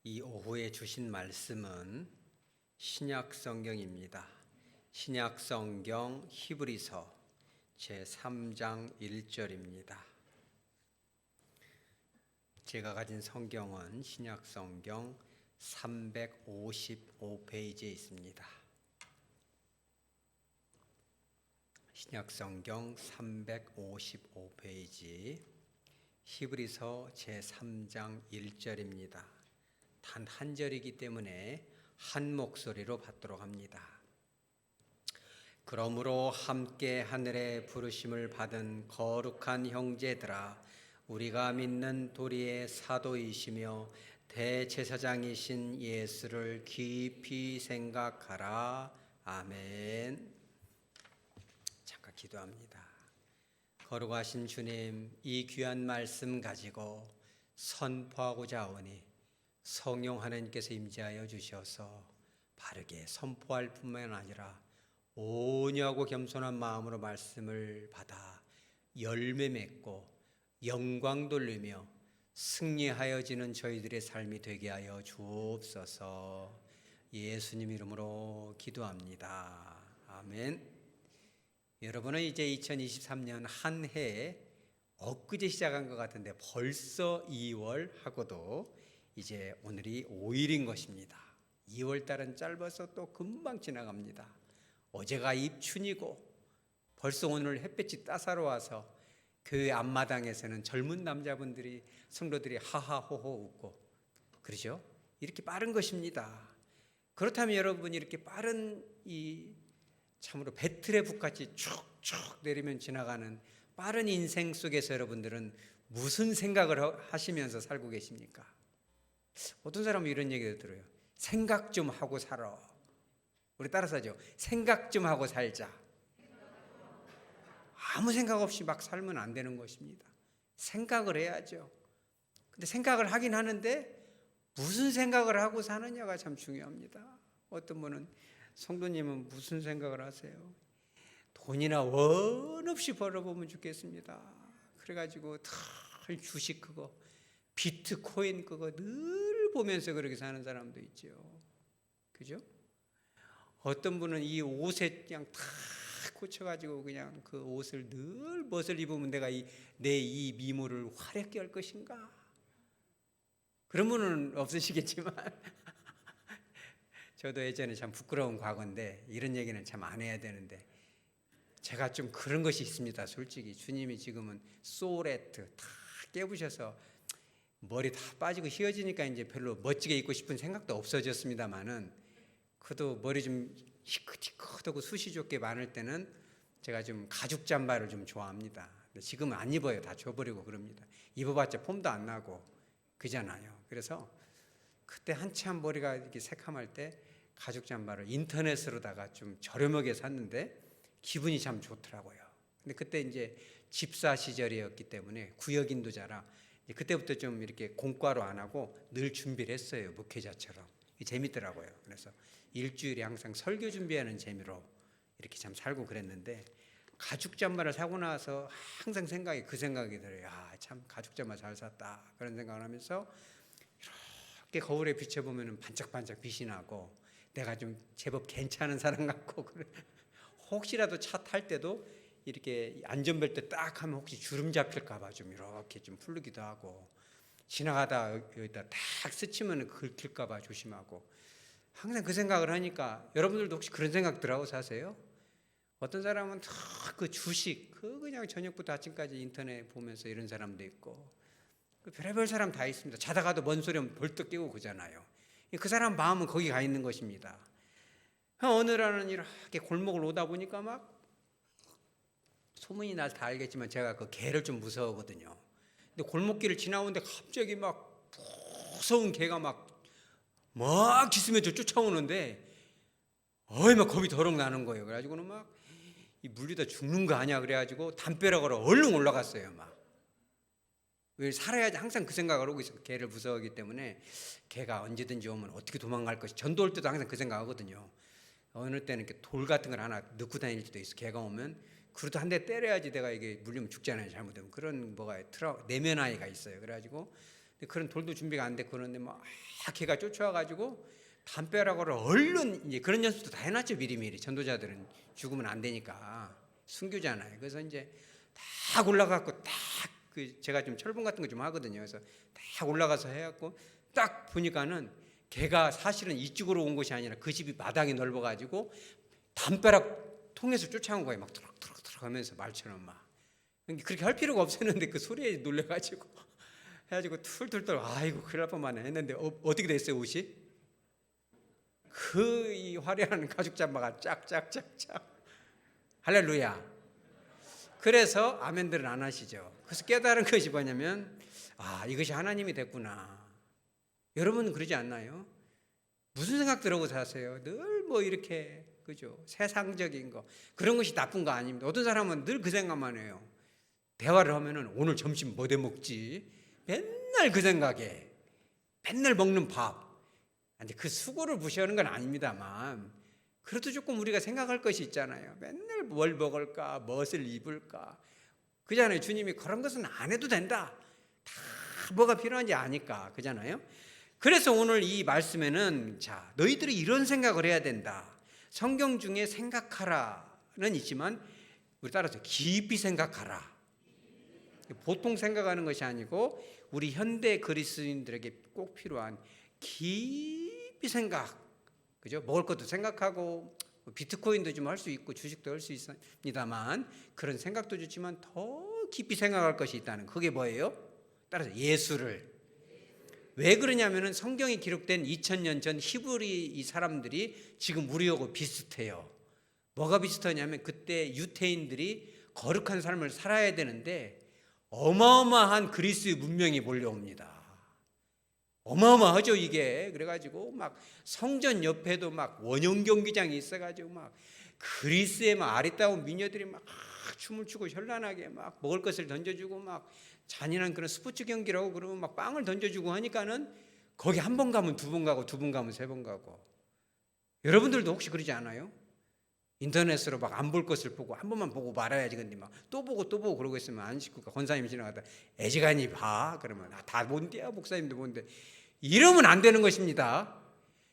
이 오후에 주신 말씀은 신약 성경입니다. 신약 성경 히브리서 제3장 1절입니다. 제가 가진 성경은 신약 성경 355페이지에 있습니다. 신약 성경 355페이지 히브리서 제3장 1절입니다. 단 한 절이기 때문에 한 목소리로 받도록 합니다. 그러므로 함께 하늘의 부르심을 받은 거룩한 형제들아, 우리가 믿는 도리의 사도이시며 대제사장이신 예수를 깊이 생각하라. 아멘. 잠깐 기도합니다. 거룩하신 주님, 이 귀한 말씀 가지고 선포하고자 하오니 성령 하나님께서 임재하여 주셔서 바르게 선포할 뿐만 아니라 온유하고 겸손한 마음으로 말씀을 받아 열매 맺고 영광 돌리며 승리하여지는 저희들의 삶이 되게 하여 주옵소서. 예수님 이름으로 기도합니다. 아멘. 여러분은 이제 2023년 한 해 엊그제 시작한 것 같은데 벌써 2월 하고도 이제 오늘이 5일인 것입니다. 2월 달은 짧아서 또 금방 지나갑니다. 어제가 입춘이고 벌써 오늘 햇볕이 따사로워서 교회 앞마당에서는 젊은 남자분들이 성도들이 하하호호 웃고 그러죠? 이렇게 빠른 것입니다. 그렇다면 여러분이 이렇게 빠른 이 참으로 배틀의 북같이 축축 내리면 지나가는 빠른 인생 속에서 여러분들은 무슨 생각을 하시면서 살고 계십니까? 어떤 사람은 이런 얘기를 들어요. 생각 좀 하고 살아. 우리 따라서 하죠. 생각 좀 하고 살자. 아무 생각 없이 막 살면 안 되는 것입니다. 생각을 해야죠. 근데 생각을 하긴 하는데 무슨 생각을 하고 사느냐가 참 중요합니다. 어떤 분은 성도님은 무슨 생각을 하세요? 돈이나 원 없이 벌어보면 좋겠습니다. 그래가지고 늘 주식 그거 비트코인 그거 늘 보면서 그렇게 사는 사람도 있죠. 그죠? 어떤 분은 이 옷에 그냥 다 꽂혀가지고 그냥 그 옷을 늘 멋을 입으면 내가 내 이 미모를 화렵게 할 것인가? 그런 분은 없으시겠지만 저도 예전에 참 부끄러운 과거인데 이런 얘기는 참 안 해야 되는데 제가 좀 그런 것이 있습니다. 솔직히 주님이 지금은 소레트 다 깨부셔서 머리 다 빠지고 휘어지니까 이제 별로 멋지게 입고 싶은 생각도 없어졌습니다만은 그래도 머리 좀 희끗희끗하고 숱이 좋게 많을 때는 제가 좀 가죽 잠바를 좀 좋아합니다. 근데 지금은 안 입어요. 다 줘버리고 그럽니다. 입어봤자 폼도 안 나고 그잖아요. 그래서 그때 한참 머리가 이렇게 새카말 때 가죽 잠바를 인터넷으로다가 좀 저렴하게 샀는데 기분이 참 좋더라고요. 근데 그때 이제 집사 시절이었기 때문에 구역인도자라 그때부터 좀 이렇게 공과로 안 하고 늘 준비를 했어요. 목회자처럼. 재밌더라고요. 그래서 일주일에 항상 설교 준비하는 재미로 이렇게 참 살고 그랬는데 가죽 잠바를 사고 나서 항상 그 생각이 들어요. 참 가죽 잠바 잘 샀다. 그런 생각을 하면서 이렇게 거울에 비춰보면 반짝반짝 빛이 나고 내가 좀 제법 괜찮은 사람 같고 그래. 혹시라도 차 탈 때도 이렇게 안전벨트 딱 하면 혹시 주름 잡힐까봐 좀 이렇게 좀 풀르기도 하고 지나가다 여기다 딱 스치면 긁힐까봐 조심하고 항상 그 생각을 하니까 여러분들도 혹시 그런 생각 들하고 사세요? 어떤 사람은 다 그 주식 그냥 저녁부터 아침까지 인터넷 보면서 이런 사람도 있고 별의별 사람 다 있습니다. 자다가도 뭔 소리 하면 벌떡 깨고 그러잖아요. 그 사람 마음은 거기 가 있는 것입니다. 어느 날은 이렇게 골목을 오다 보니까 막 소문이 날 다 알겠지만 제가 그 개를 좀 무서워하거든요. 근데 골목길을 지나오는데 갑자기 막 무서운 개가 막 짖으면서 쫓아오는데 막 겁이 더럭 나는 거예요. 그래가지고는 막 이 물리다 죽는 거 아니야 그래가지고 담벼락으로 얼른 올라갔어요. 막 왜 살아야지 항상 그 생각을 하고 있어요. 개를 무서워하기 때문에 개가 언제든지 오면 어떻게 도망갈 것이 전도 올 때도 항상 그 생각하거든요. 어느 때는 이렇게 돌 같은 걸 하나 넣고 다닐 때도 있어. 개가 오면 그래도 한 대 때려야지 내가 이게 물리면 죽잖아요. 잘못하면 그런 내면 아이가 있어요. 그래가지고 근데 그런 돌도 준비가 안 됐고 그런데 막 걔가 쫓아와가지고 담벼락으로 얼른 이제 그런 연습도 다 해놨죠. 미리미리. 전도자들은 죽으면 안 되니까 순교잖아요. 그래서 이제 딱 올라가고 딱 그 제가 좀 철분 같은 거 좀 하거든요. 그래서 딱 올라가서 해갖고 딱 보니까는 걔가 사실은 이쪽으로 온 것이 아니라 그 집이 마당이 넓어가지고 담벼락 통해서 쫓아온 거예요. 막 트럭 하면서 말처럼 막. 그렇게 할 필요가 없었는데 그 소리에 놀래가지고 해가지고 툴툴툴 아이고 큰일 날 뻔만 했는데 어떻게 됐어요 옷이? 그 이 화려한 가죽 잠바가 짝짝짝짝 할렐루야. 그래서 아멘들은 안 하시죠. 그래서 깨달은 것이 뭐냐면 이것이 하나님이 됐구나. 여러분은 그러지 않나요? 무슨 생각 들어오고 사세요? 늘 뭐 이렇게 그죠? 세상적인 거 그런 것이 나쁜 거 아닙니다. 어떤 사람은 늘 그 생각만 해요. 대화를 하면은 오늘 점심 뭐 대 먹지? 맨날 그 생각에 맨날 먹는 밥. 근데 그 수고를 무시하는 건 아닙니다만 그래도 조금 우리가 생각할 것이 있잖아요. 맨날 뭘 먹을까, 무엇을 입을까. 그잖아요. 주님이 그런 것은 안 해도 된다. 다 뭐가 필요한지 아니까. 그잖아요. 그래서 오늘 이 말씀에는 자, 너희들이 이런 생각을 해야 된다. 성경 중에 생각하라는 있지만 우리 따라서 깊이 생각하라. 보통 생각하는 것이 아니고 우리 현대 그리스도인들에게 꼭 필요한 깊이 생각. 그죠? 먹을 것도 생각하고 비트코인도 좀 할 수 있고 주식도 할 수 있습니다만 그런 생각도 좋지만 더 깊이 생각할 것이 있다는 그게 뭐예요? 따라서 예수를. 왜 그러냐면은 성경에 기록된 2000년 전 히브리 이 사람들이 지금 우리하고 비슷해요. 뭐가 비슷하냐면 그때 유태인들이 거룩한 삶을 살아야 되는데 어마어마한 그리스의 문명이 몰려옵니다. 어마어마하죠 이게. 그래가지고 막 성전 옆에도 막 원형 경기장이 있어가지고 막 그리스의 막 아리따운 미녀들이 막 춤을 추고 현란하게 막 먹을 것을 던져주고 막 잔인한 그런 스포츠 경기라고 그러고 막 빵을 던져주고 하니까는 거기 한 번 가면 두 번 가고 두 번 가면 세 번 가고. 여러분들도 혹시 그러지 않아요? 인터넷으로 막 안 볼 것을 보고 한 번만 보고 말아야지. 근데 막 또 보고 그러고 있으면 안 식구가 권사님 지나가다 애지간히 봐 그러면 다 뭔데요 목사님도 뭔데 이러면 안 되는 것입니다.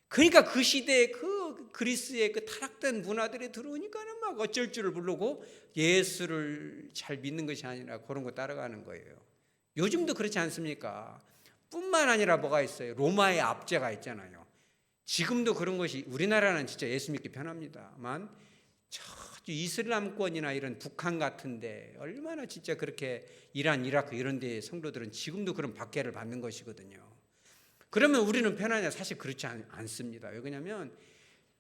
그러니까 그 시대에 그 그리스의 그 타락된 문화들이 들어오니까는 막 어쩔 줄을 모르고 예수를 잘 믿는 것이 아니라 그런 거 따라가는 거예요. 요즘도 그렇지 않습니까? 뿐만 아니라 뭐가 있어요? 로마의 압제가 있잖아요. 지금도 그런 것이 우리나라는 진짜 예수 믿기 편합니다만 저주 이슬람권이나 이런 북한 같은데 얼마나 진짜 그렇게 이란, 이라크 이런 데 성도들은 지금도 그런 박해를 받는 것이거든요. 그러면 우리는 편하냐? 사실 그렇지 않습니다. 왜냐하면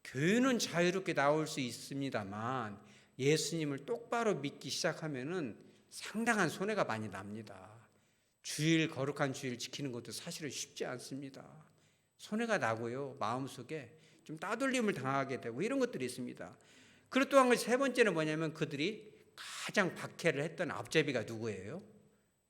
교회는 자유롭게 나올 수 있습니다만 예수님을 똑바로 믿기 시작하면은 상당한 손해가 많이 납니다. 주일, 거룩한 주일 지키는 것도 사실은 쉽지 않습니다. 손해가 나고요. 마음속에 좀 따돌림을 당하게 되고 이런 것들이 있습니다. 그리고 또 한 가지 세 번째는 뭐냐면 그들이 가장 박해를 했던 앞제비가 누구예요?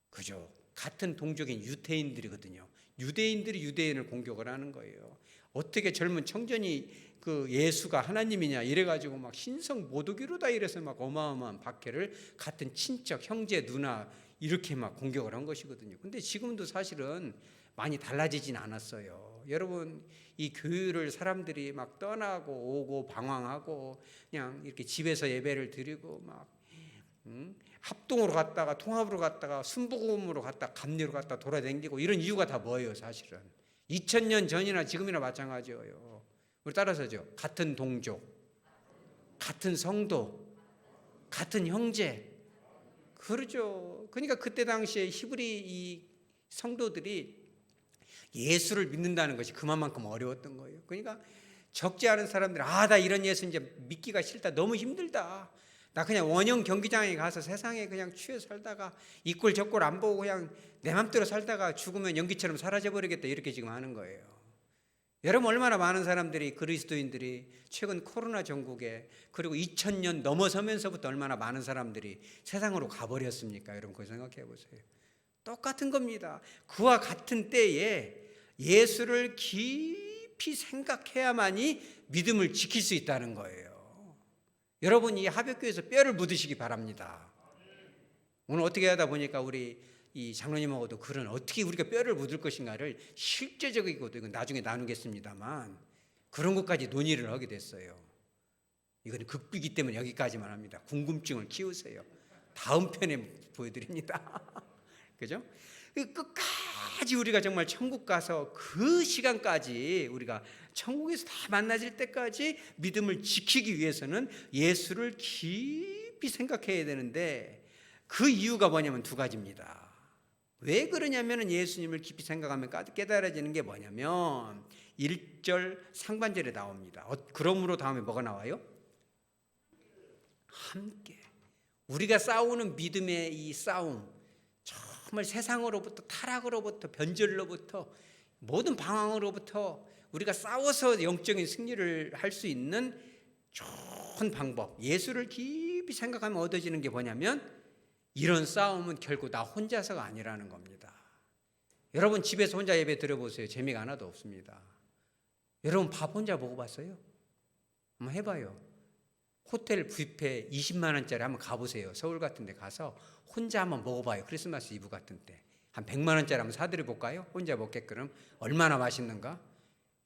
그죠? 같은 동족인 유태인들이거든요. 유대인들이 유대인을 공격을 하는 거예요. 어떻게 젊은 청년이 그 예수가 하나님이냐 이래가지고 막 신성 모독이로다 이래서 막 어마어마한 박해를 같은 친척, 형제, 누나 이렇게 막 공격을 한 것이거든요. 근데 지금도 사실은 많이 달라지진 않았어요. 여러분 이 교회를 사람들이 막 떠나고 오고 방황하고 그냥 이렇게 집에서 예배를 드리고 막 합동으로 갔다가 통합으로 갔다가 순복음으로 갔다가 감리로 갔다가 돌아다니고 이런 이유가 다 뭐예요? 사실은 2000년 전이나 지금이나 마찬가지예요. 우리 따라서죠. 같은 동족, 같은 성도, 같은 형제. 그러죠. 그러니까 그때 당시에 히브리 이 성도들이 예수를 믿는다는 것이 그만큼 어려웠던 거예요. 그러니까 적지 않은 사람들이 나 이런 예수 이제 믿기가 싫다. 너무 힘들다. 나 그냥 원형 경기장에 가서 세상에 그냥 취해 살다가 이 꼴 저 꼴 안 보고 그냥 내 맘대로 살다가 죽으면 연기처럼 사라져버리겠다. 이렇게 지금 하는 거예요. 여러분 얼마나 많은 사람들이 그리스도인들이 최근 코로나 전국에 그리고 2000년 넘어서면서부터 얼마나 많은 사람들이 세상으로 가버렸습니까? 여러분 그거 생각해 보세요. 똑같은 겁니다. 그와 같은 때에 예수를 깊이 생각해야만이 믿음을 지킬 수 있다는 거예요. 여러분 이 하백교에서 뼈를 묻으시기 바랍니다. 오늘 어떻게 하다 보니까 우리 이 장로님하고도 그런 어떻게 우리가 뼈를 묻을 것인가를 실제적이고도 이건 나중에 나누겠습니다만 그런 것까지 논의를 하게 됐어요. 이건 극비기 때문에 여기까지만 합니다. 궁금증을 키우세요. 다음 편에 보여드립니다. 그죠? 끝까지 우리가 정말 천국 가서 그 시간까지 우리가 천국에서 다 만나질 때까지 믿음을 지키기 위해서는 예수를 깊이 생각해야 되는데 그 이유가 뭐냐면 두 가지입니다. 왜 그러냐면 예수님을 깊이 생각하면 깨달아지는 게 뭐냐면 1절 상반절에 나옵니다. 그러므로 다음에 뭐가 나와요? 함께. 우리가 싸우는 믿음의 이 싸움, 정말 세상으로부터 타락으로부터 변절로부터 모든 방황으로부터 우리가 싸워서 영적인 승리를 할 수 있는 좋은 방법, 예수를 깊이 생각하면 얻어지는 게 뭐냐면 이런 싸움은 결국 나 혼자서가 아니라는 겁니다. 여러분 집에서 혼자 예배 드려보세요. 재미가 하나도 없습니다. 여러분 밥 혼자 먹어봤어요? 한번 해봐요. 호텔 뷔페 20만 원짜리 한번 가보세요. 서울 같은 데 가서 혼자 한번 먹어봐요. 크리스마스 이브 같은 때. 한 100만 원짜리 한번 사드려 볼까요? 혼자 먹게끔. 얼마나 맛있는가?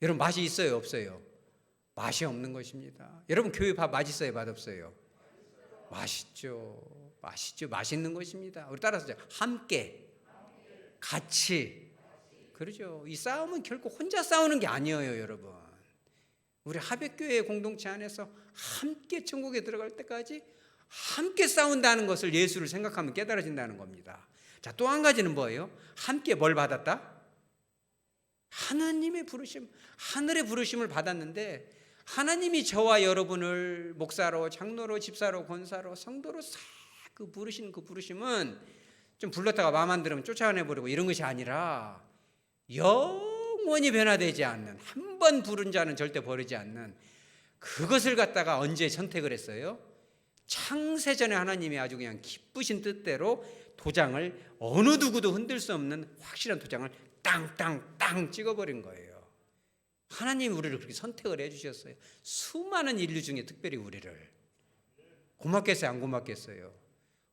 여러분 맛이 있어요? 없어요? 맛이 없는 것입니다. 여러분 교회 밥 맛있어요? 맛없어요? 맛있죠. 맛있죠. 맛있는 것입니다. 우리 따라서 함께, 같이. 그러죠. 이 싸움은 결코 혼자 싸우는 게 아니에요, 여러분. 우리 하백교회 공동체 안에서 함께 천국에 들어갈 때까지 함께 싸운다는 것을 예수를 생각하면 깨달아진다는 겁니다. 자, 또 한 가지는 뭐예요? 함께 뭘 받았다? 하나님의 부르심, 하늘의 부르심을 받았는데 하나님이 저와 여러분을 목사로, 장로로, 집사로, 권사로, 성도로 싹 그 부르심은 좀 불렀다가 마음 안 들으면 쫓아내버리고 이런 것이 아니라 영원히 변화되지 않는, 한 번 부른 자는 절대 버리지 않는 그것을 갖다가 언제 선택을 했어요? 창세전에 하나님이 아주 그냥 기쁘신 뜻대로 도장을 어느 누구도 흔들 수 없는 확실한 도장을 땅땅땅 찍어버린 거예요. 하나님이 우리를 그렇게 선택을 해주셨어요. 수많은 인류 중에 특별히 우리를. 고맙겠어요? 안 고맙겠어요?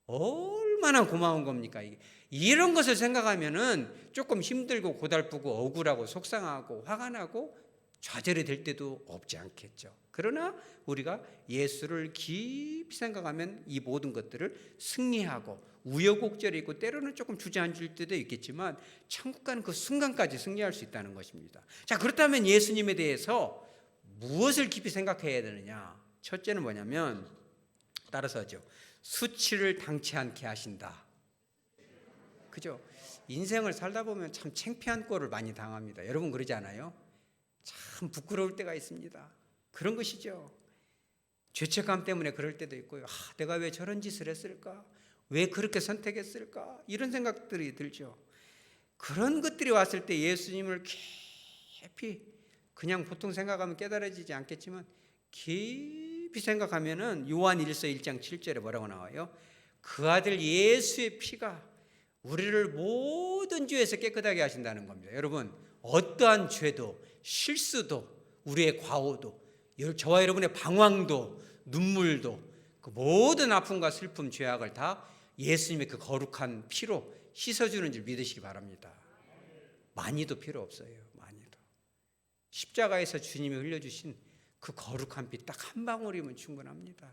얼마나 고마운 겁니까? 이게. 이런 것을 생각하면은 조금 힘들고 고달프고 억울하고 속상하고 화가 나고 좌절이 될 때도 없지 않겠죠. 그러나 우리가 예수를 깊이 생각하면 이 모든 것들을 승리하고 우여곡절이 있고 때로는 조금 주저앉을 때도 있겠지만 천국 가는 그 순간까지 승리할 수 있다는 것입니다. 자, 그렇다면 예수님에 대해서 무엇을 깊이 생각해야 되느냐? 첫째는 뭐냐면 따라서 하죠. 수치를 당치 않게 하신다. 그죠? 인생을 살다 보면 참 창피한 꼴을 많이 당합니다. 여러분 그러지 않아요? 참 부끄러울 때가 있습니다. 그런 것이죠. 죄책감 때문에 그럴 때도 있고요. 내가 왜 저런 짓을 했을까? 왜 그렇게 선택했을까? 이런 생각들이 들죠. 그런 것들이 왔을 때 예수님을 깊이 그냥 보통 생각하면 깨달아지지 않겠지만 깊이 생각하면은 요한 1서 1장 7절에 뭐라고 나와요? 그 아들 예수의 피가 우리를 모든 죄에서 깨끗하게 하신다는 겁니다. 여러분 어떠한 죄도 실수도 우리의 과오도 저와 여러분의 방황도 눈물도 그 모든 아픔과 슬픔 죄악을 다 예수님의 그 거룩한 피로 씻어주는 줄 믿으시기 바랍니다. 많이도 필요 없어요. 많이도. 십자가에서 주님이 흘려주신 그 거룩한 피 딱 한 방울이면 충분합니다.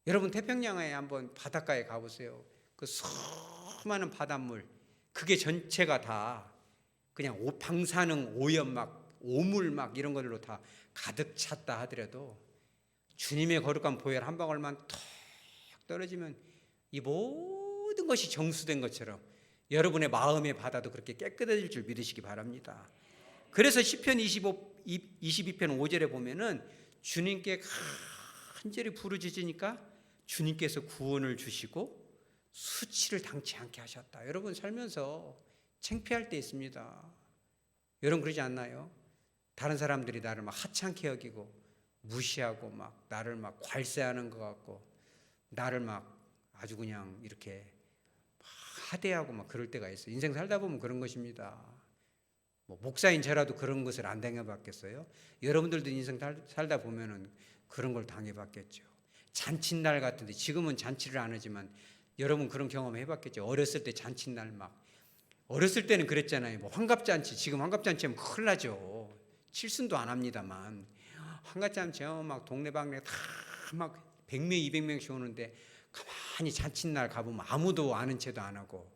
여러분 태평양에 한번 바닷가에 가보세요. 그 수많은 바닷물 그게 전체가 다 그냥 방사능 오염막 오물막 이런 걸로 다 가득 찼다 하더라도 주님의 거룩한 보혈 한 방울만 턱 떨어지면 이 모든 것이 정수된 것처럼 여러분의 마음의 바다도 그렇게 깨끗해질 줄 믿으시기 바랍니다. 그래서 시편 22편 5절에 보면은 주님께 간절히 부르짖으니까 주님께서 구원을 주시고 수치를 당치 않게 하셨다. 여러분 살면서 창피할 때 있습니다. 여러분 그러지 않나요? 다른 사람들이 나를 막 하찮게 여기고 무시하고 막 나를 막 괄세하는 것 같고 나를 막 아주 그냥 이렇게 하대하고 막 그럴 때가 있어요. 인생 살다 보면 그런 것입니다. 목사인 저라도 그런 것을 안 당해봤겠어요? 여러분들도 인생 살다 보면은 그런 걸 당해봤겠죠. 잔칫날 같은데 지금은 잔치를 안 하지만 여러분 그런 경험 해봤겠죠. 어렸을 때 잔칫날 막 어렸을 때는 그랬잖아요. 뭐 환갑잔치, 지금 환갑잔치하면 큰일 나죠. 칠순도 안 합니다만 환갑잔치 막 동네방네 다 막 100명 200명씩 오는데 가만히 잔칫날 가보면 아무도 아는 체도 안 하고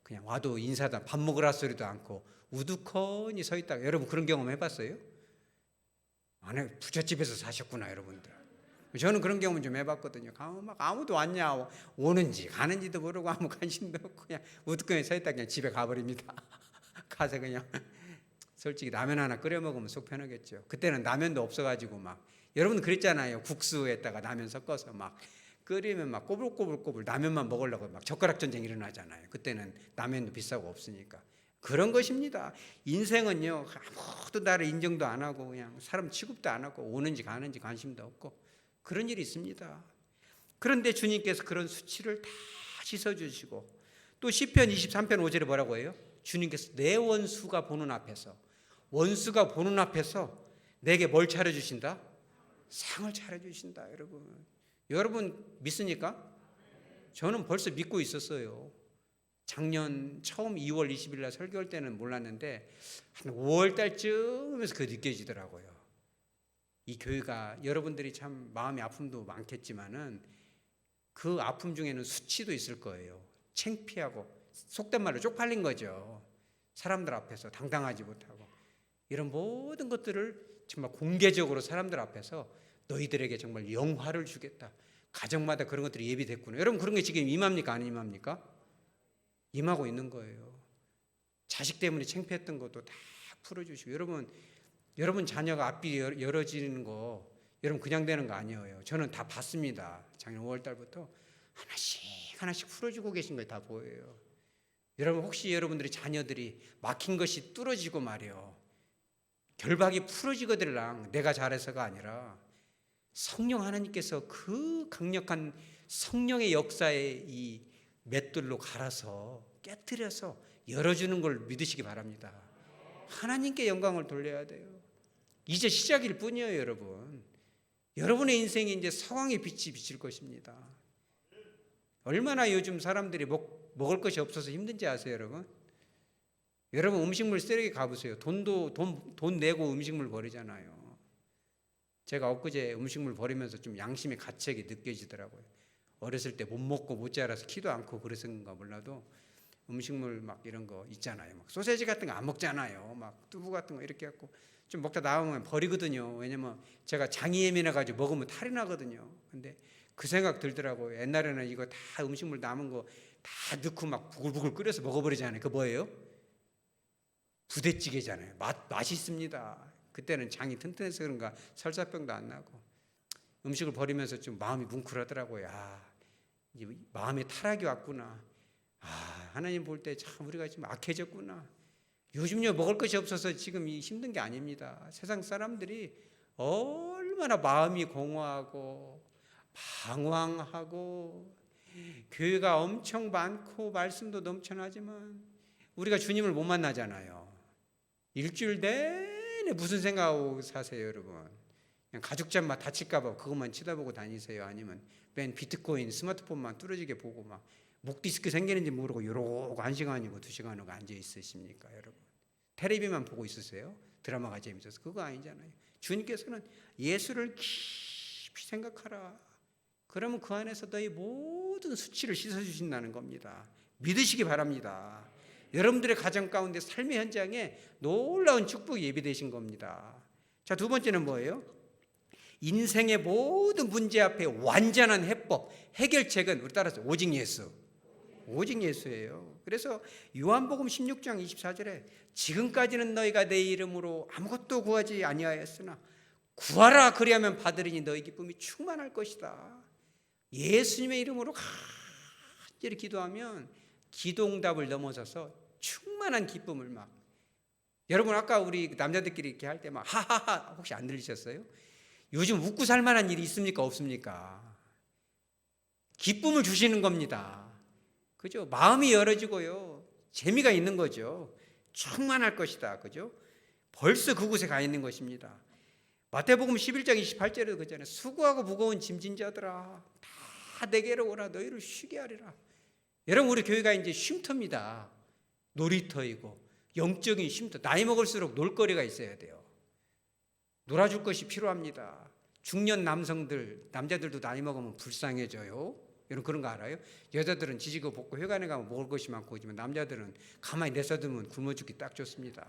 그냥 와도 인사도 밥 먹으라 소리도 않고 우두커니 서 있다가 여러분 그런 경험 해봤어요? 안 해. 부잣집에서 사셨구나 여러분들. 저는 그런 경험 좀 해봤거든요. 가면 막 아무도 왔냐 오는지 가는지도 모르고 아무 관심도 없고 그냥 우두커니 서 있다 그냥 집에 가버립니다. 가서 그냥 솔직히 라면 하나 끓여 먹으면 속 편하겠죠. 그때는 라면도 없어가지고 막 여러분 그랬잖아요. 국수에다가 라면 섞어서 막 끓이면 막 꼬불꼬불꼬불 라면만 먹으려고 막 젓가락 전쟁 일어나잖아요. 그때는 라면도 비싸고 없으니까. 그런 것입니다. 인생은요 아무도 나를 인정도 안 하고 그냥 사람 취급도 안 하고 오는지 가는지 관심도 없고 그런 일이 있습니다. 그런데 주님께서 그런 수치를 다 씻어주시고 또 시편 23편 5절에 뭐라고 해요? 주님께서 내 원수가 보는 앞에서 원수가 보는 앞에서 내게 뭘 차려주신다? 상을 차려주신다. 여러분 믿습니까? 저는 벌써 믿고 있었어요. 작년 처음 2월 20일 날 설교할 때는 몰랐는데 한 5월 달쯤에서 그게 느껴지더라고요. 이 교회가 여러분들이 참 마음의 아픔도 많겠지만은 그 아픔 중에는 수치도 있을 거예요. 창피하고 속된 말로 쪽팔린 거죠. 사람들 앞에서 당당하지 못하고 이런 모든 것들을 정말 공개적으로 사람들 앞에서 너희들에게 정말 영화를 주겠다. 가정마다 그런 것들이 예비됐구나. 여러분 그런 게 지금 임합니까? 안 임합니까? 임하고 있는 거예요. 자식 때문에 창피했던 것도 다 풀어주시고 여러분 자녀가 앞이 열어지는 거 여러분 그냥 되는 거 아니에요. 저는 다 봤습니다. 작년 5월 달부터 하나씩 풀어주고 계신 거 다 보여요. 여러분 혹시 여러분들이 자녀들이 막힌 것이 뚫어지고 말이요 결박이 풀어지거들랑 내가 잘해서가 아니라 성령 하나님께서 그 강력한 성령의 역사의 이 맷돌로 갈아서 깨트려서 열어주는 걸 믿으시기 바랍니다. 하나님께 영광을 돌려야 돼요. 이제 시작일 뿐이에요. 여러분의 인생에 이제 성황의 빛이 비칠 것입니다. 얼마나 요즘 사람들이 먹을 것이 없어서 힘든지 아세요, 여러분? 여러분 음식물 쓰레기 가보세요. 돈 내고 음식물 버리잖아요. 제가 엊그제 음식물 버리면서 좀 양심의 가책이 느껴지더라고요. 어렸을 때 못 먹고 못 자라서 키도 않고 그래서인가 몰라도 음식물 막 이런 거 있잖아요. 막 소세지 같은 거 안 먹잖아요. 막 두부 같은 거 이렇게 갖고 좀 먹다 나오면 버리거든요. 왜냐면 제가 장이 예민해가지고 먹으면 탈이 나거든요. 근데 그 생각 들더라고요. 옛날에는 이거 다 음식물 남은 거 다 넣고 막 부글부글 끓여서 먹어버리잖아요. 그거 뭐예요? 부대찌개잖아요. 맛있습니다. 그때는 장이 튼튼해서 그런가 설사병도 안 나고 음식을 버리면서 좀 마음이 뭉클하더라고요. 이제 마음에 타락이 왔구나. 하나님 볼 때 참 우리가 좀 악해졌구나. 요즘요 먹을 것이 없어서 지금 힘든 게 아닙니다. 세상 사람들이 얼마나 마음이 공허하고 방황하고 교회가 엄청 많고 말씀도 넘쳐나지만 우리가 주님을 못 만나잖아요. 일주일 내내 무슨 생각하고 사세요, 여러분? 그냥 가죽 잠만 다칠까 봐 그것만 쳐다보고 다니세요? 아니면 맨 비트코인 스마트폰만 뚫어지게 보고 막 목 디스크 생기는지 모르고 요러고 1시간이고 2시간이고 앉아 있으십니까, 여러분? 텔레비만 보고 있으세요? 드라마가 재밌어서 그거 아니잖아요. 주님께서는 예수를 깊이 생각하라. 그러면 그 안에서 너희 모든 수치를 씻어주신다는 겁니다. 믿으시기 바랍니다. 여러분들의 가정 가운데 삶의 현장에 놀라운 축복이 예비되신 겁니다. 자, 두 번째는 뭐예요? 인생의 모든 문제 앞에 완전한 해법, 해결책은 우리 따라서 오직 예수. 오직 예수예요. 그래서 요한복음 16장 24절에 지금까지는 너희가 내 이름으로 아무것도 구하지 아니하였으나 구하라 그리하면 받으리니 너희 기쁨이 충만할 것이다. 예수님의 이름으로 간절히 기도하면 기도응답을 넘어서서 충만한 기쁨을 막 여러분 아까 우리 남자들끼리 이렇게 할 때 막 하하하 혹시 안 들리셨어요? 요즘 웃고 살만한 일이 있습니까? 없습니까? 기쁨을 주시는 겁니다. 그죠? 마음이 열어지고요. 재미가 있는 거죠. 충만할 것이다. 그죠? 벌써 그곳에 가 있는 것입니다. 마태복음 11장 28절에도 그러잖아요. 수고하고 무거운 짐진 자들아 다 내게로 오라 너희를 쉬게 하리라. 여러분, 우리 교회가 이제 쉼터입니다. 놀이터이고 영적인 쉼터. 나이 먹을수록 놀거리가 있어야 돼요. 놀아줄 것이 필요합니다. 중년 남자들도 나이 먹으면 불쌍해져요. 여러분 그런 거 알아요? 여자들은 지지고 볶고 회관에 가면 먹을 것이 많고 하지만 남자들은 가만히 내버려두면 굶어 죽기 딱 좋습니다.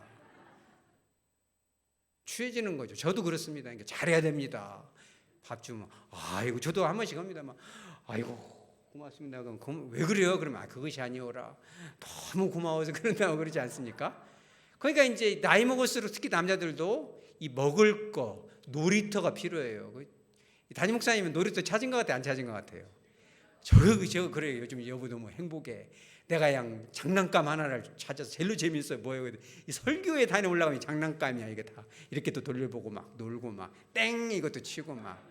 취해지는 거죠. 저도 그렇습니다. 그러니까 잘해야 됩니다. 밥 주면 아이고, 저도 한 번씩 합니다. 막 아이고 고맙습니다. 그럼 왜 그래요? 그러면 그것이 아니오라. 너무 고마워서 그런다고 그러지 않습니까? 그러니까 이제 나이 먹을수록 특히 남자들도 이 먹을 거, 놀이터가 필요해요. 담임 목사님은 놀이터 찾은 것 같아요? 안 찾은 것 같아요? 저 그래요. 요즘 여보 너무 행복해. 내가 그냥 장난감 하나를 찾아서 제일로 재밌어요. 뭐예요? 이 설교에 다녀 올라가면 장난감이야. 이게 다 이렇게 또 돌려보고 막 놀고 막 땡 이것도 치고 막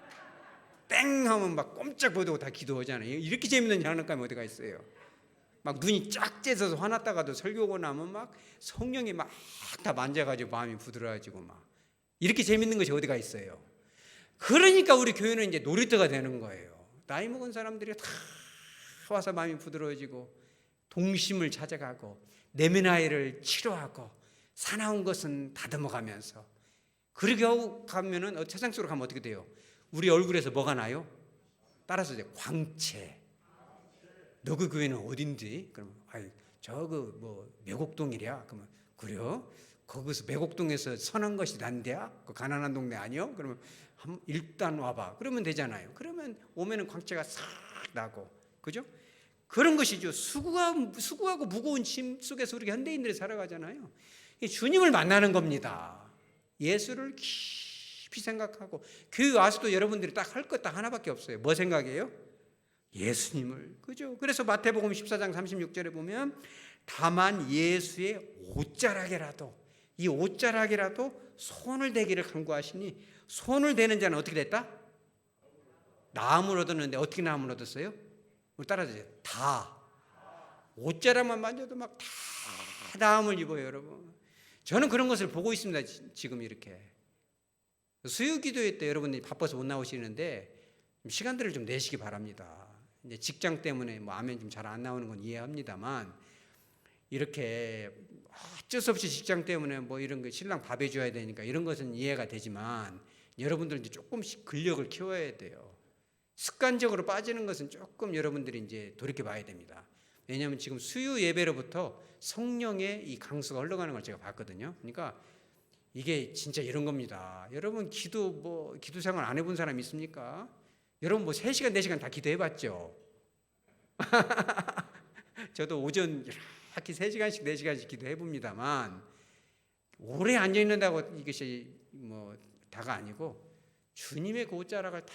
땡 하면 막 꼼짝 못하고 다 기도하잖아요. 이렇게 재밌는 장난감이 어디가 있어요? 막 눈이 쫙 째서 화났다가도 설교하고 나면 막 성령이 막 다 만져가지고 마음이 부드러워지고 막 이렇게 재밌는 것이 어디가 있어요? 그러니까 우리 교회는 이제 놀이터가 되는 거예요. 나이 먹은 사람들이 다 와서 마음이 부드러워지고 동심을 찾아가고 내면 아이를 치료하고 사나운 것은 다듬어가면서 그렇게 하고 가면은 세상 속으로 가면 어떻게 돼요? 우리 얼굴에서 뭐가 나요? 따라서 이제 광채. 너 그 교회는 어딘지? 그러면 저그 뭐 매곡동이랴. 그러면 그래요? 거기서 매곡동에서 선한 것이 난대야? 그 가난한 동네 아니요? 그러면 일단 와봐. 그러면 되잖아요. 그러면 오면은 광채가 싹 나고, 그죠? 그런 것이죠. 수고하고 무거운 짐 속에서 우리 현대인들이 살아가잖아요. 주님을 만나는 겁니다. 예수를 깊이 생각하고 교회 와서도 여러분들이 딱 할 것 딱 하나밖에 없어요. 뭐 생각해요? 예수님을. 그죠? 그래서 마태복음 14장 36절에 보면 다만 예수의 옷자락이라도, 이 옷자락이라도 손을 대기를 간구하시니 손을 대는 자는 어떻게 됐다? 나음을 얻었는데 어떻게 나음을 얻었어요? 따라하세요. 다. 옷자락만 만져도 막 다 나음을 입어요, 여러분. 저는 그런 것을 보고 있습니다. 지금 이렇게 수요기도회 때 여러분들이 바빠서 못 나오시는데 시간들을 좀 내시기 바랍니다. 이제 직장 때문에 뭐 아멘 좀 잘 안 나오는 건 이해합니다만, 이렇게 어쩔 수 없이 직장 때문에 뭐 이런 거 신랑 밥 해줘야 되니까 이런 것은 이해가 되지만 여러분들 이제 조금씩 근력을 키워야 돼요. 습관적으로 빠지는 것은 조금 여러분들이 이제 돌이켜 봐야 됩니다. 왜냐하면 지금 수요 예배로부터 성령의 이 강수가 흘러가는 걸 제가 봤거든요. 그러니까 이게 진짜 이런 겁니다. 여러분 기도 생활 안 해본 사람 있습니까? 여러분 뭐 3시간 4시간 다 기도해 봤죠? 저도 오전 이렇게 3시간씩 4시간씩 기도해 봅니다만 오래 앉아 있는다고 이것이 뭐 다가 아니고 주님의 그 옷자락을 다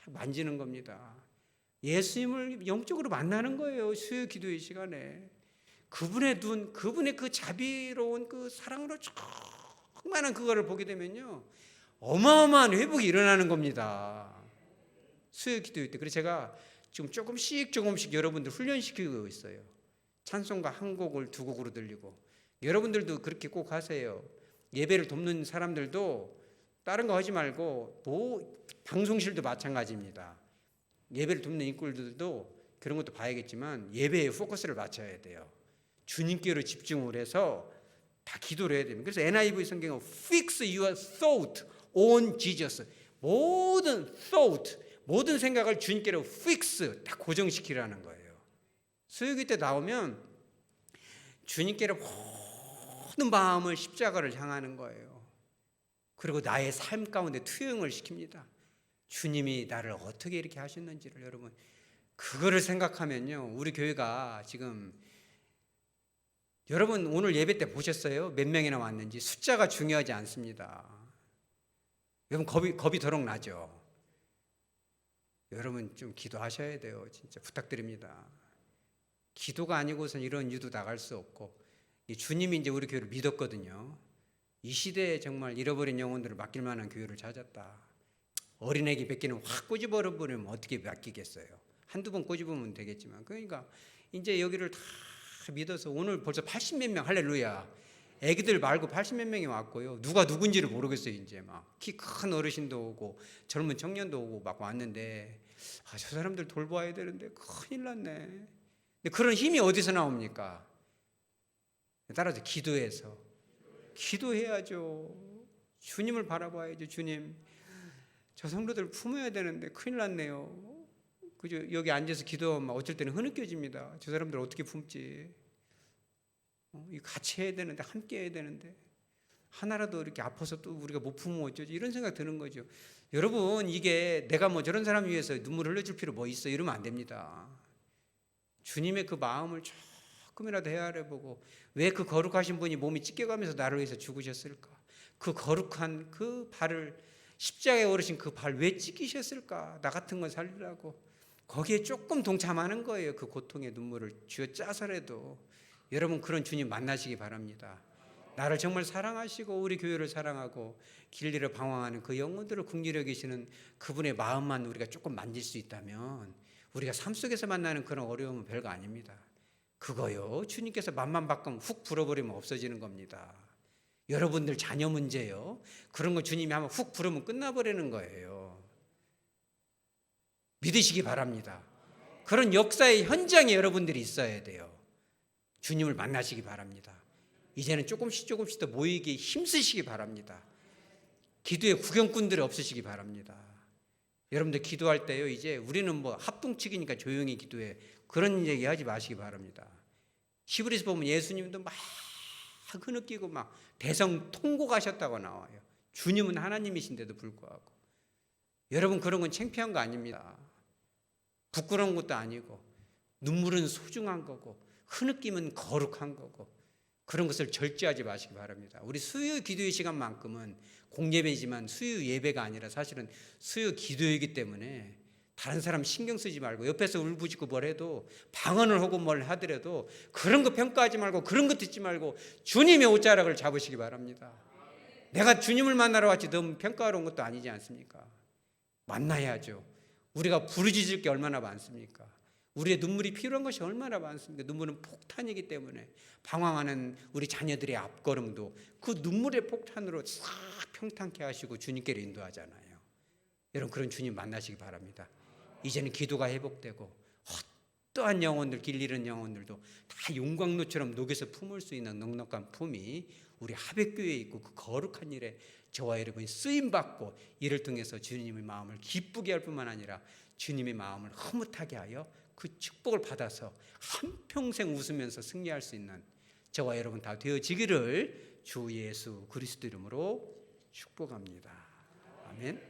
만지는 겁니다. 예수님을 영적으로 만나는 거예요. 수요 기도의 시간에 그분의 눈, 그분의 그 자비로운 그 사랑으로 충만한 그거를 보게 되면요, 어마어마한 회복이 일어나는 겁니다. 수요 기도회 때. 그래서 제가 지금 조금씩 여러분들 훈련시키고 있어요. 찬송가 한 곡을 2곡으로 들리고, 여러분들도 그렇게 꼭 하세요. 예배를 돕는 사람들도 다른 거 하지 말고, 방송실도 마찬가지입니다. 예배를 돕는 인권들도 그런 것도 봐야겠지만 예배에 포커스를 맞춰야 돼요. 주님께로 집중을 해서 다 기도를 해야 됩니다. 그래서 NIV 성경은 Fix your thought on Jesus. 모든 thought, 모든 생각을 주님께로 fix, 다 고정시키라는 거예요. 수요기 때 나오면 주님께로 모든 마음을 십자가를 향하는 거예요. 그리고 나의 삶 가운데 투영을 시킵니다. 주님이 나를 어떻게 이렇게 하셨는지를. 여러분 그거를 생각하면요, 우리 교회가 지금, 여러분 오늘 예배 때 보셨어요? 몇 명이나 왔는지. 숫자가 중요하지 않습니다. 여러분 겁이 더럭 나죠? 여러분 좀 기도하셔야 돼요. 진짜 부탁드립니다. 기도가 아니고선 이런 유도 나갈 수 없고, 주님이 이제 우리 교회를 믿었거든요. 이 시대에 정말 잃어버린 영혼들을 맡길 만한 교회를 찾았다. 어린애기 뺏기는 확 꼬집어버리면 어떻게 맡기겠어요? 한두 번 꼬집으면 되겠지만, 그러니까 이제 여기를 다 믿어서 오늘 벌써 80몇 명, 할렐루야. 애기들 말고 80몇 명이 왔고요. 누가 누군지를 모르겠어요. 이제 막 키 큰 어르신도 오고 젊은 청년도 오고 막 왔는데, 저 사람들 돌봐야 되는데 큰일 났네. 근데 그런 힘이 어디서 나옵니까? 따라서 기도해야죠. 주님을 바라봐야죠. 주님, 저 성도들 품어야 되는데 큰일 났네요. 그죠? 여기 앉아서 기도하면 어쩔 때는 흐느껴집니다. 저 사람들 어떻게 품지? 이거 같이 해야 되는데, 함께 해야 되는데, 하나라도 이렇게 아파서 또 우리가 못 품으면 어쩌지? 이런 생각 드는 거죠. 여러분, 이게 내가 뭐 저런 사람 위해서 눈물 흘려줄 필요 뭐 있어? 이러면 안 됩니다. 주님의 그 마음을 조금이라도 헤아려 보고, 왜 그 거룩하신 분이 몸이 찢겨가면서 나를 위해서 죽으셨을까? 그 거룩한 그 발을, 십자가에 오르신 그 발 왜 찢기셨을까? 나 같은 건 살리라고. 거기에 조금 동참하는 거예요. 그 고통의 눈물을 쥐어 짜서라도. 여러분, 그런 주님 만나시기 바랍니다. 나를 정말 사랑하시고 우리 교회를 사랑하고 길 잃어 방황하는 그 영혼들을 긍휼히 여기시는 그분의 마음만 우리가 조금 만질 수 있다면, 우리가 삶 속에서 만나는 그런 어려움은 별거 아닙니다. 그거요, 주님께서 맘만 바꾸면 훅 불어버리면 없어지는 겁니다. 여러분들 자녀 문제요, 그런 거 주님이 하면 훅 부르면 끝나버리는 거예요. 믿으시기 바랍니다. 그런 역사의 현장에 여러분들이 있어야 돼요. 주님을 만나시기 바랍니다. 이제는 조금씩 더 모이기 힘쓰시기 바랍니다. 기도에 구경꾼들이 없으시기 바랍니다. 여러분들 기도할 때요, 이제 우리는 뭐 합동측이니까 조용히 기도해, 그런 얘기 하지 마시기 바랍니다. 히브리서 보면 예수님도 막 흐느끼고 막 대성통곡하셨다고 나와요. 주님은 하나님이신데도 불구하고. 여러분, 그런 건 창피한 거 아닙니다. 부끄러운 것도 아니고, 눈물은 소중한 거고, 흐느낌은 거룩한 거고, 그런 것을 절제하지 마시기 바랍니다. 우리 수요 기도의 시간만큼은 공예배지만 수요 예배가 아니라 사실은 수요 기도이기 때문에 다른 사람 신경 쓰지 말고, 옆에서 울부짖고 뭘 해도, 방언을 하고 뭘 하더라도 그런 거 평가하지 말고, 그런 거 듣지 말고 주님의 옷자락을 잡으시기 바랍니다. 내가 주님을 만나러 왔지 너무 평가하러 온 것도 아니지 않습니까? 만나야죠. 우리가 부르짖을 게 얼마나 많습니까? 우리의 눈물이 필요한 것이 얼마나 많습니까? 눈물은 폭탄이기 때문에 방황하는 우리 자녀들의 앞걸음도 그 눈물의 폭탄으로 싹 평탄케 하시고 주님께로 인도하잖아요. 여러분, 그런 주님 만나시기 바랍니다. 이제는 기도가 회복되고 어떠한 영혼들, 길 잃은 영혼들도 다 용광로처럼 녹여서 품을 수 있는 넉넉한 품이 우리 하백교회에 있고, 그 거룩한 일에 저와 여러분이 쓰임받고 이를 통해서 주님의 마음을 기쁘게 할 뿐만 아니라 주님의 마음을 흐뭇하게 하여 그 축복을 받아서 한평생 웃으면서 승리할 수 있는 저와 여러분 다 되어지기를 주 예수 그리스도 이름으로 축복합니다. 아멘.